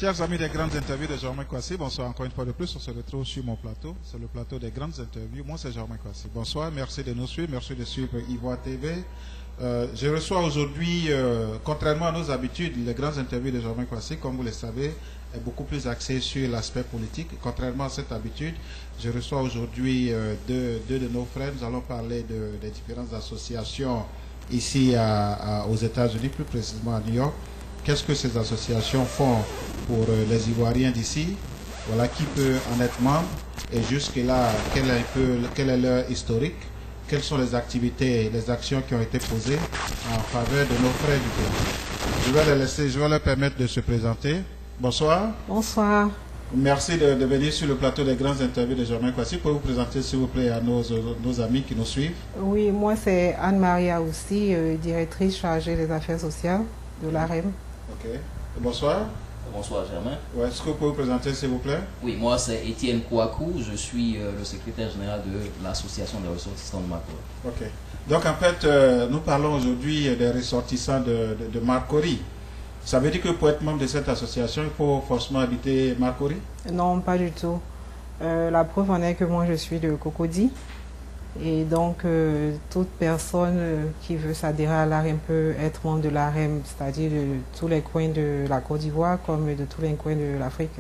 Chers amis des grandes interviews de Germain Kwasi, bonsoir encore une fois de plus. On se retrouve sur mon plateau. C'est le plateau des grandes interviews. Moi, c'est Germain Kwasi. Bonsoir, merci de nous suivre. Merci de suivre Ivoire TV. Je reçois aujourd'hui, contrairement à nos habitudes, les grandes interviews de Germain Kwasi, comme vous le savez, est beaucoup plus axé sur l'aspect politique. Contrairement à cette habitude, je reçois aujourd'hui deux de nos frères. Nous allons parler des différentes associations ici aux États-Unis, plus précisément à New York. Qu'est-ce que ces associations font pour les Ivoiriens d'ici? Voilà, qui peut en être membre? Et jusque-là, quel est leur historique? Quelles sont les activités, les actions qui ont été posées en faveur de nos frères du pays? Je vais leur permettre de se présenter. Bonsoir. Bonsoir. Merci de venir sur le plateau des grandes interviews de Germain Kwasi. Pouvez-vous présenter, s'il vous plaît, à nos amis qui nous suivent? Oui, moi c'est Anne-Maria aussi, directrice chargée des affaires sociales de l'AREM. Ok. Bonsoir. Bonsoir Germain. Ouais, est-ce que vous pouvez vous présenter, s'il vous plaît? Oui, moi c'est Étienne Kouakou, je suis le secrétaire général de l'association des ressortissants de Marcory. Ok. Donc en fait, nous parlons aujourd'hui des ressortissants de Marcory. Ça veut dire que pour être membre de cette association, il faut forcément habiter Marcory? Non, pas du tout. La preuve en est que moi je suis de Cocody. Et donc, toute personne qui veut s'adhérer à l'AREM peut être membre de l'AREM, c'est-à-dire de tous les coins de la Côte d'Ivoire comme de tous les coins de l'Afrique.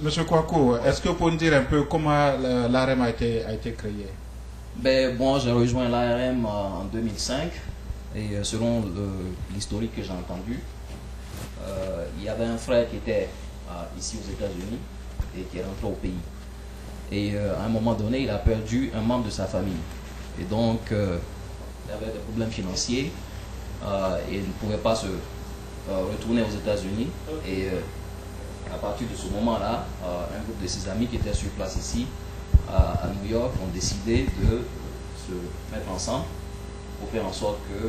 Monsieur Kouakou, est-ce que vous pouvez nous dire un peu comment l'AREM a été créé? Ben, bon, j'ai rejoint l'ARM en 2005 et selon l'historique que j'ai entendu, il y avait un frère qui était ici aux États-Unis et qui est rentré au pays. Et à un moment donné, il a perdu un membre de sa famille. Et donc, il avait des problèmes financiers et il ne pouvait pas se retourner aux États-Unis. Et à partir de ce moment-là, un groupe de ses amis qui étaient sur place ici, à New York, ont décidé de se mettre ensemble pour faire en sorte que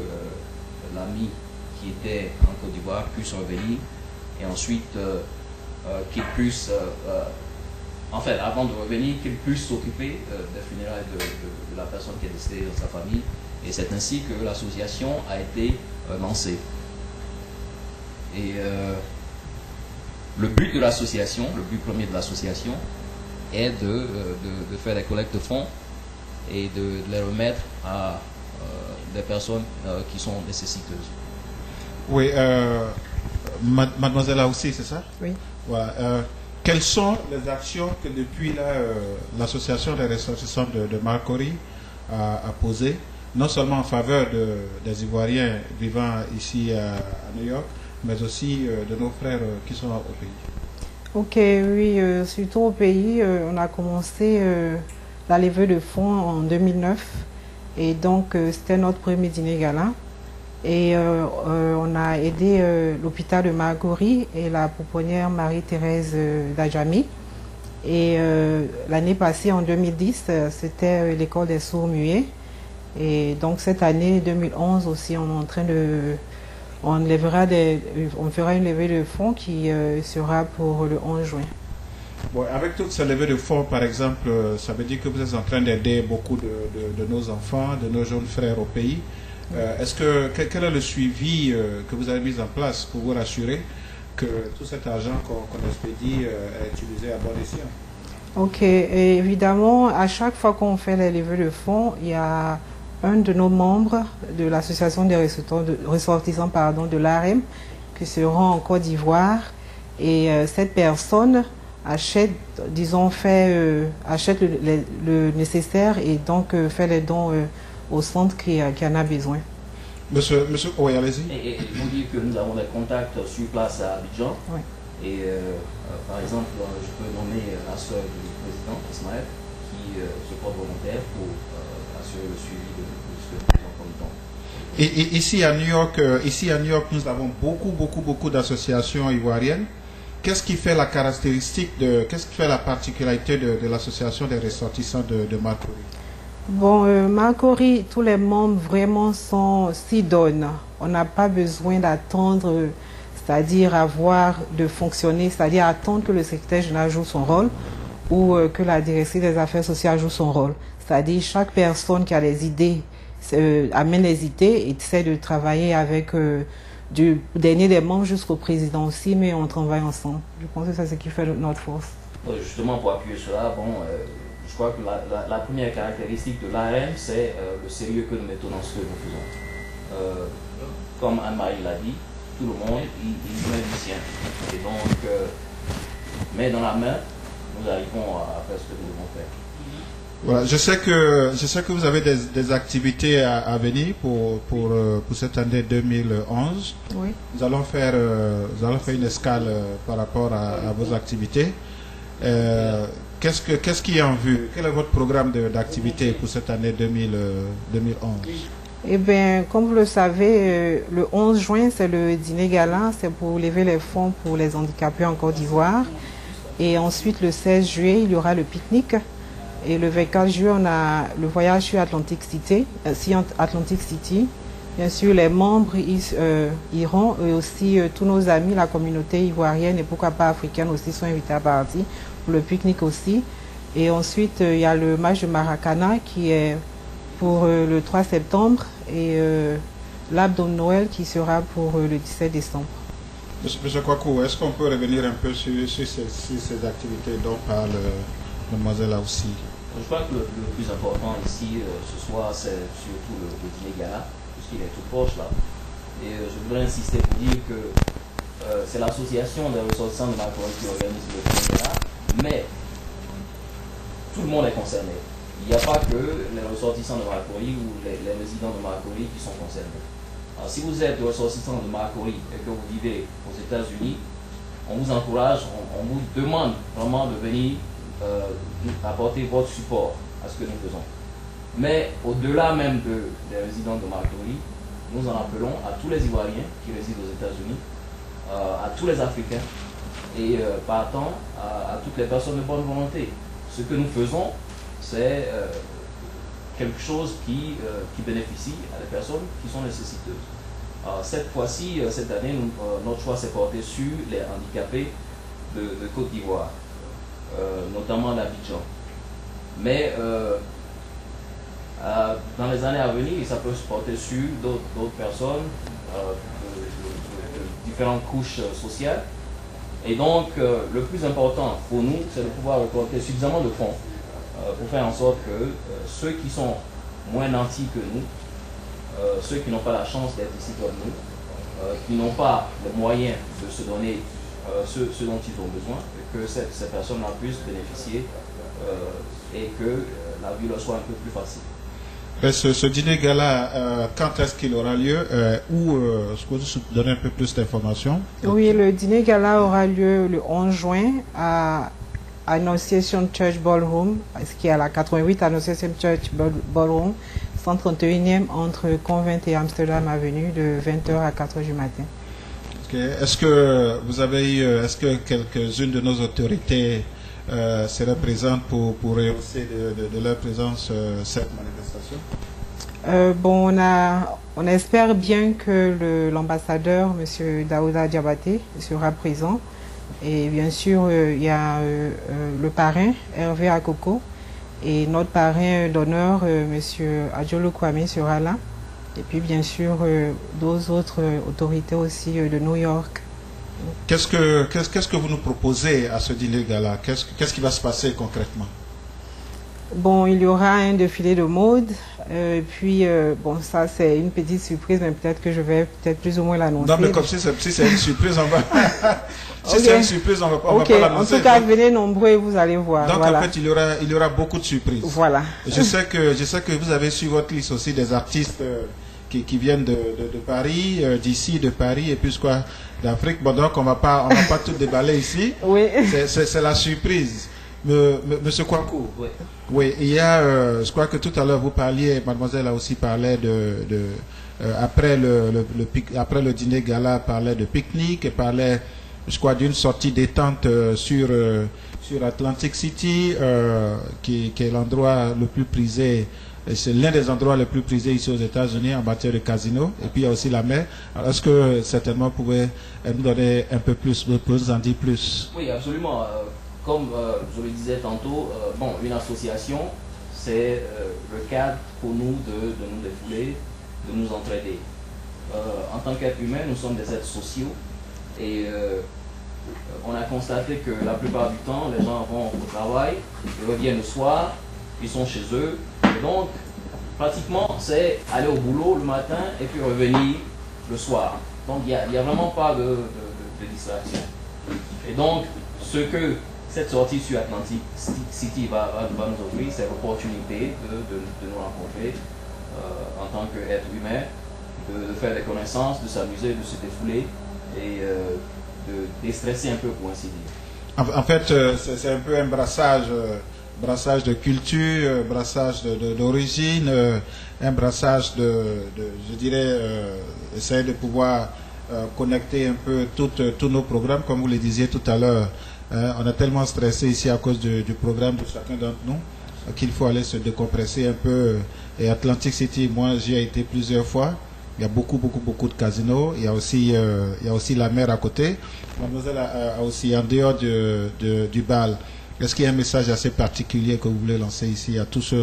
l'ami qui était en Côte d'Ivoire puisse revenir et ensuite qu'il puisse... en fait, avant de revenir, qu'il puisse s'occuper des funérailles de la personne qui est décédée dans sa famille. Et c'est ainsi que l'association a été lancée. Et le but de l'association, le but premier de l'association, est de faire des collectes de fonds et de les remettre à des personnes qui sont nécessiteuses. Oui, mademoiselle aussi, c'est ça? Oui. Voilà. Quelles sont les actions que depuis l'association des ressortissants de Marcory a posées, non seulement en faveur des Ivoiriens vivant ici à New York, mais aussi de nos frères qui sont au pays? Ok, oui, surtout au pays, on a commencé la levée de fonds en 2009 et donc c'était notre premier dîner gala. Et on a aidé l'hôpital de Marcory et la pouponnière Marie-Thérèse Dajami. Et l'année passée, en 2010, c'était l'école des sourds-muets. Et donc cette année, 2011 aussi, on fera une levée de fonds qui sera pour le 11 juin. Bon, avec toutes ces levées de fonds, par exemple, ça veut dire que vous êtes en train d'aider beaucoup de nos enfants, de nos jeunes frères au pays. Quel est le suivi que vous avez mis en place pour vous rassurer que tout cet argent qu'on expédie est utilisé à bon escient? Ok, et évidemment, à chaque fois qu'on fait les levées de fonds, il y a un de nos membres de l'association des ressortissants de l'AREM qui se rend en Côte d'Ivoire et cette personne achète, achète le nécessaire et donc fait les dons au centre qui en a besoin. Monsieur, oui, allez-y. Et je vous dis que nous avons des contacts sur place à Abidjan. Oui. Et par exemple, je peux nommer la sœur du président, Ismaël, qui se porte volontaire pour assurer le suivi de ce que nous en Et ici à New York, nous avons beaucoup d'associations ivoiriennes. Qu'est-ce qui fait la caractéristique qu'est-ce qui fait la particularité de l'association des ressortissants de Marcory? Bon, Marcory, tous les membres vraiment s'y donnent. On n'a pas besoin d'attendre, c'est-à-dire de fonctionner, c'est-à-dire attendre que le secrétaire général joue son rôle ou que la directrice des affaires sociales joue son rôle. C'est-à-dire chaque personne qui a des idées amène les idées et essaie de travailler avec du dernier des membres jusqu'au président aussi, mais on travaille ensemble. Je pense que c'est ce qui fait notre force. Justement, pour appuyer cela, je crois que la première caractéristique de l'ARM, c'est le sérieux que nous mettons dans ce que nous faisons. Comme Anne-Marie l'a dit, tout le monde, il met du sien. Et donc, main dans la main, nous arrivons à faire ce que nous devons faire. Voilà, je sais que vous avez des activités à venir pour cette année 2011. Oui. Nous allons faire une escale par rapport à vos activités. Qu'est-ce qui est en vue? Quel est votre programme d'activité pour cette année 2011? Eh bien, comme vous le savez, le 11 juin, c'est le dîner gala, c'est pour lever les fonds pour les handicapés en Côte d'Ivoire. Et ensuite, le 16 juillet, il y aura le pique-nique. Et le 24 juillet, on a le voyage sur Atlantic City. Bien sûr, les membres iront, et aussi tous nos amis, la communauté ivoirienne et pourquoi pas africaine aussi sont invités à partir pour le pique-nique aussi. Et ensuite, il y a le match de Maracana qui est pour le 3 septembre et l'Abdo de Noël qui sera pour le 17 décembre. Monsieur Kwaku, est-ce qu'on peut revenir un peu sur ces activités dont parle mademoiselle là aussi? Je crois que le plus important ici ce soir, c'est surtout le dîner gala, puisqu'il est tout proche là. Et je voudrais insister pour dire que c'est l'association des ressortissants de Marcory qui organise le dîner gala, mais tout le monde est concerné. Il n'y a pas que les ressortissants de Marcory ou les résidents de Marcory qui sont concernés. Alors, si vous êtes ressortissant de Marcory et que vous vivez aux États-Unis, on vous encourage, on vous demande vraiment de venir apporter votre support à ce que nous faisons. Mais au-delà même des résidents de Marcory, nous en appelons à tous les Ivoiriens qui résident aux États-Unis, à tous les Africains et partant à toutes les personnes de bonne volonté. Ce que nous faisons, c'est quelque chose qui bénéficie à des personnes qui sont nécessiteuses. Cette fois-ci, cette année, notre choix s'est porté sur les handicapés de Côte d'Ivoire, notamment d'Abidjan. Mais dans les années à venir, ça peut se porter sur d'autres personnes de différentes couches sociales. Et donc, le plus important pour nous, c'est de pouvoir récolter suffisamment de fonds pour faire en sorte que ceux qui sont moins nantis que nous, ceux qui n'ont pas la chance d'être ici comme nous, qui n'ont pas les moyens de se donner ce dont ils ont besoin, et que ces personnes-là puissent bénéficier et que la vie leur soit un peu plus facile. Ce dîner gala, quand est-ce qu'il aura lieu? Est-ce que vous donner un peu plus d'informations? Oui, le dîner gala aura lieu le 11 juin à Annunciation Church Ballroom, ce qui est à la 88 Annunciation Church Ballroom, 131e entre Convent et Amsterdam Avenue, de 20h à 4h du matin. Okay. Est-ce que vous avez eu, est-ce que quelques-unes de nos autorités seraient présentes pour rehausser de leur présence cette manifestation? Bon, on espère bien que l'ambassadeur, M. Daouda Diabaté, sera présent. Et bien sûr, il y a le parrain, Hervé Akoko, et notre parrain d'honneur, M. Adjolo Kwame, sera là. Et puis, bien sûr, d'autres autres autorités aussi de New York. Qu'est-ce que vous nous proposez à ce dîner gala? Qu'est-ce qui va se passer concrètement? Bon, il y aura un défilé de mode. Puis, bon, ça, c'est une petite surprise, mais peut-être que je vais plus ou moins l'annoncer. Non, mais comme si c'est une surprise, on va... Si c'est une surprise, on va pas l'annoncer. En tout cas, venez nombreux et vous allez voir. Donc, voilà. En fait, il y aura beaucoup de surprises. Voilà. Je sais que vous avez sur votre liste aussi des artistes qui viennent de Paris, d'ici, de Paris, et puis quoi, d'Afrique. Bon, donc, on va pas tout déballer ici. Oui. C'est la surprise. Monsieur Kwaku, oui, il y a, je crois que tout à l'heure vous parliez, mademoiselle a aussi parlé après le dîner gala, parlait de pique-nique et parlait, je crois, d'une sortie détente sur Atlantic City, qui est l'endroit le plus prisé. C'est l'un des endroits les plus prisés ici aux États-Unis en matière de casino. Et puis il y a aussi la mer. Alors, est-ce que certainement vous pouvez nous donner un peu plus, vous en dire plus? Oui, absolument. Comme je le disais tantôt, bon, une association, c'est le cadre pour nous de nous défouler, de nous entraider. en tant qu'être humain, nous sommes des êtres sociaux. Et on a constaté que la plupart du temps, les gens vont au travail, ils reviennent le soir, ils sont chez eux. Et donc, pratiquement, c'est aller au boulot le matin et puis revenir le soir. Donc, il n'y a vraiment pas de distraction. Et donc, ce que cette sortie sur Atlantic City va nous offrir, c'est l'opportunité de nous rencontrer en tant qu'être humain, de faire des connaissances, de s'amuser, de se défouler et de déstresser un peu, pour ainsi dire. En fait, c'est un peu un brassage de culture, brassage d'origine, un brassage je dirais, essayer de pouvoir connecter un peu tous nos programmes, comme vous le disiez tout à l'heure. On est tellement stressé ici à cause du programme de chacun d'entre nous qu'il faut aller se décompresser un peu. Et Atlantic City, moi j'y ai été plusieurs fois. Il y a beaucoup de casinos. Il y a aussi la mer à côté. Mademoiselle a aussi, en dehors du bal, est-ce qu'il y a un message assez particulier que vous voulez lancer ici à tous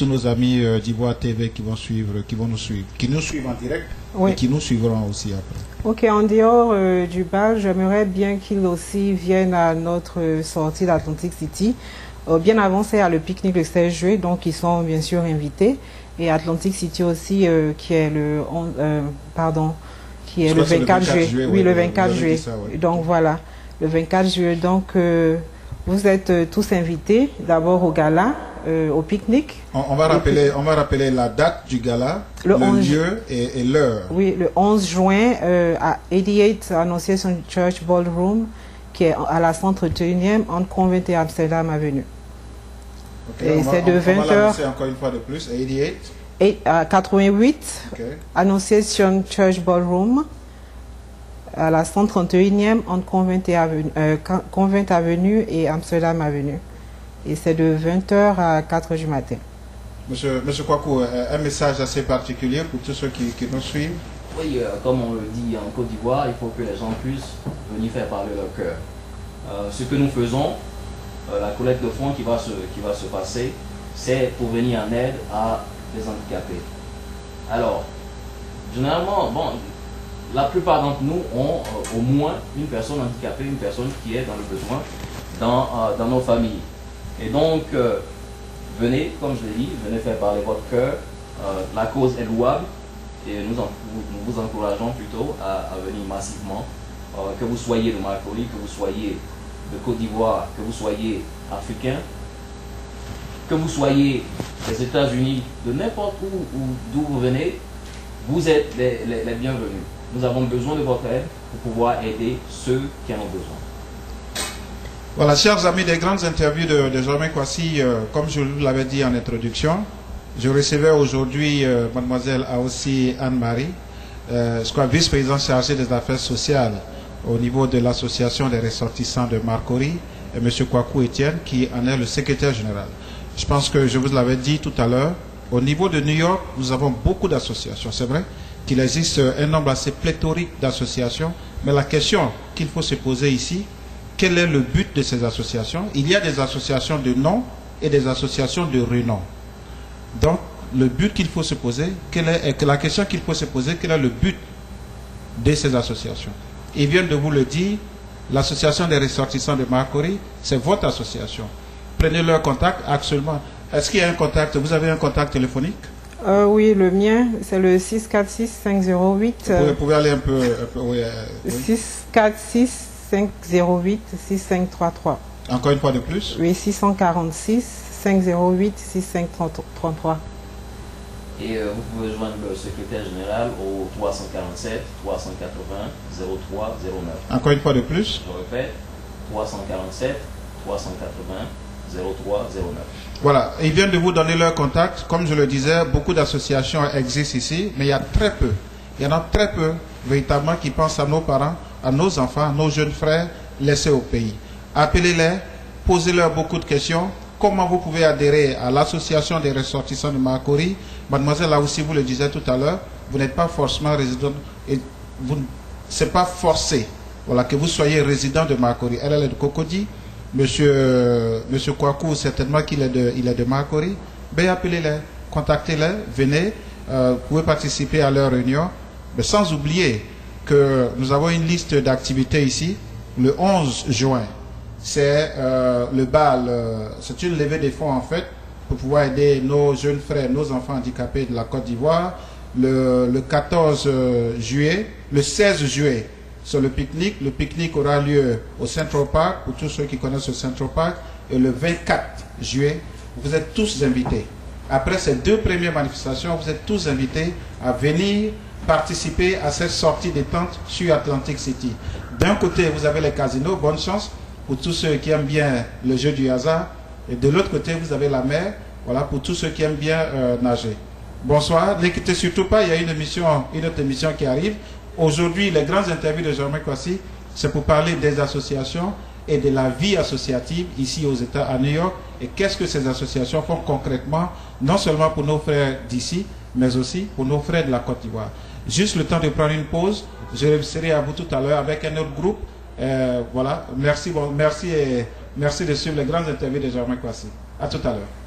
nos amis d'Ivoire TV qui nous suivent en direct, oui, et qui nous suivront aussi après? Ok, en dehors du bal, j'aimerais bien qu'ils aussi viennent à notre sortie d'Atlantic City. Bien avant, c'est à le pique-nique le 16 juillet, donc ils sont bien sûr invités. Et Atlantic City aussi, qui est le 24 juillet. Oui, le 24 juillet. Ça, ouais. Donc voilà, le 24 juillet. Donc vous êtes tous invités d'abord au gala, au pique-nique. On va rappeler la date du gala, le lieu et l'heure. Oui, le 11 juin à 88 Annunciation Church Ballroom, qui est à la 131e entre Convent et Amsterdam Avenue. Okay, et c'est de 20h. Encore une fois de plus, 88 okay. Annunciation Church Ballroom à la 131e entre Convent Avenue et Amsterdam Avenue. Et c'est de 20h à 4h du matin. Monsieur Kwaku, un message assez particulier pour tous ceux qui nous suivent? Oui, comme on le dit en Côte d'Ivoire, il faut que les gens puissent venir faire parler leur cœur. Ce que nous faisons, la collecte de fonds qui va se passer, c'est pour venir en aide à des handicapés. Alors, généralement, bon, la plupart d'entre nous ont au moins une personne handicapée, une personne qui est dans le besoin dans nos familles. Et donc, venez, comme je l'ai dit, venez faire parler votre cœur. La cause est louable et nous vous encourageons plutôt à venir massivement. Que vous soyez de Marcory, que vous soyez de Côte d'Ivoire, que vous soyez africain, que vous soyez des États-Unis, de n'importe où d'où vous venez, vous êtes les bienvenus. Nous avons besoin de votre aide pour pouvoir aider ceux qui en ont besoin. Voilà, chers amis des grandes interviews de Germain Kwasi, comme je vous l'avais dit en introduction, je recevais aujourd'hui mademoiselle Aossi Anne-Marie, je crois vice-présidente chargée des affaires sociales au niveau de l'association des ressortissants de Marcory, et M. Kwaku Etienne, qui en est le secrétaire général. Je pense que je vous l'avais dit tout à l'heure, au niveau de New York, nous avons beaucoup d'associations. C'est vrai qu'il existe un nombre assez pléthorique d'associations, mais la question qu'il faut se poser ici, quel est le but de ces associations? Il y a des associations de nom et des associations de renom. Donc, le but qu'il faut se poser, la question qu'il faut se poser, quel est le but de ces associations? Ils viennent de vous le dire, l'association des ressortissants de Marcory, c'est votre association. Prenez leur contact actuellement. Est-ce qu'il y a un contact? Vous avez un contact téléphonique? Oui, le mien, c'est le 646-508. Vous pouvez aller un peu oui. 646-508-6533. Encore une fois de plus? Oui, 646-508-6533. Et vous pouvez joindre le secrétaire général au 347 380 0309. Encore une fois de plus? Je répète, 347 380 0309. Voilà, ils viennent de vous donner leur contact. Comme je le disais, beaucoup d'associations existent ici, mais il y a très peu. Il y en a très peu, véritablement, qui pensent à nos parents, à nos enfants, à nos jeunes frères laissés au pays. Appelez-les, posez-leur beaucoup de questions. Comment vous pouvez adhérer à l'association des ressortissants de Marcory? Mademoiselle, là aussi, vous le disiez tout à l'heure, vous n'êtes pas forcément résident, et c'est pas forcé, voilà, que vous soyez résident de Marcory. Elle est de Cocody, Monsieur Kwaku, certainement qu'il est de Marcory. Ben, appelez-les, contactez-les, venez, vous pouvez participer à leur réunion. Mais sans oublier que nous avons une liste d'activités ici. Le 11 juin, c'est le bal, c'est une levée des fonds en fait, pour pouvoir aider nos jeunes frères, nos enfants handicapés de la Côte d'Ivoire. Le 14 juillet, le 16 juillet, c'est le pique-nique. Le pique-nique aura lieu au Central Park, pour tous ceux qui connaissent le Central Park. Et le 24 juillet, vous êtes tous invités. Après ces 2 premières manifestations, vous êtes tous invités à venir participer à cette sortie détente sur Atlantic City. D'un côté, vous avez les casinos, bonne chance pour tous ceux qui aiment bien le jeu du hasard. Et de l'autre côté, vous avez la mer, voilà, pour tous ceux qui aiment bien nager. Bonsoir, n'inquiétez surtout pas, il y a une autre émission qui arrive. Aujourd'hui, les grandes interviews de Germain Kwasi, c'est pour parler des associations et de la vie associative ici aux États, à New York, et qu'est-ce que ces associations font concrètement, non seulement pour nos frères d'ici, mais aussi pour nos frères de la Côte d'Ivoire. Juste le temps de prendre une pause, je serai à vous tout à l'heure avec un autre groupe. Voilà, merci et merci de suivre les grandes interviews de Germain Kwasi. À tout à l'heure.